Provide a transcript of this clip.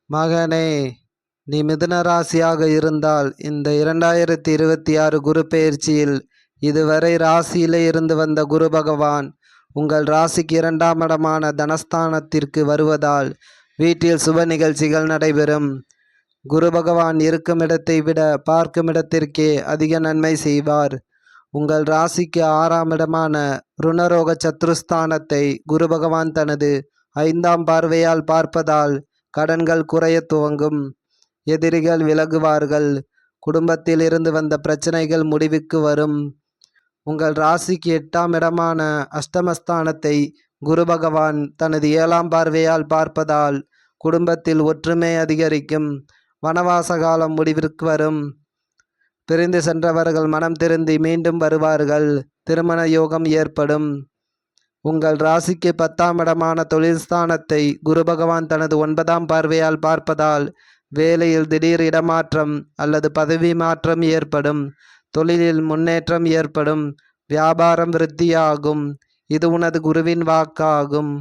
மகனே, நீ மிதுன ராசியாக இருந்தால் இந்த 2026 குரு பெயர்ச்சியில் இதுவரை ராசியிலே இருந்து வந்த குரு பகவான் உங்கள் ராசிக்கு 2ஆம் இடமான தனஸ்தானத்திற்கு வருவதால் வீட்டில் சுப நிகழ்ச்சிகள் நடைபெறும். குரு பகவான் இருக்கும் இடத்தை விட பார்க்கும் இடத்திற்கே அதிக நன்மை செய்வார். உங்கள் ராசிக்கு 6ஆம் இடமான ருணரோக சத்ருஸ்தானத்தை குரு பகவான் தனது 5ஆம் பார்வையால் பார்ப்பதால் கடன்கள் குறைய துவங்கும். எதிரிகள் விலகுவார்கள். குடும்பத்தில் இருந்து வந்த பிரச்சனைகள் முடிவுக்கு வரும். உங்கள் ராசிக்கு 8ஆம் இடமான அஷ்டமஸ்தானத்தை குரு பகவான் தனது 7ஆம் பார்வையால் பார்ப்பதால் குடும்பத்தில் ஒற்றுமை அதிகரிக்கும். வனவாச காலம் முடிவிற்கு வரும். பிரிந்து சென்றவர்கள் மனம் திருந்தி மீண்டும் வருவார்கள். திருமண யோகம் ஏற்படும். உங்கள் ராசிக்கு 10ஆம் இடமான தொழில் ஸ்தானத்தை குரு பகவான் தனது 9ஆம் பார்வையால் பார்ப்பதால் வேலையில் திடீர் இடமாற்றம் அல்லது பதவி மாற்றம் ஏற்படும். தொழிலில் முன்னேற்றம் ஏற்படும். வியாபாரம் விருத்தியாகும். இது உனது குருவின் வாக்காகும்.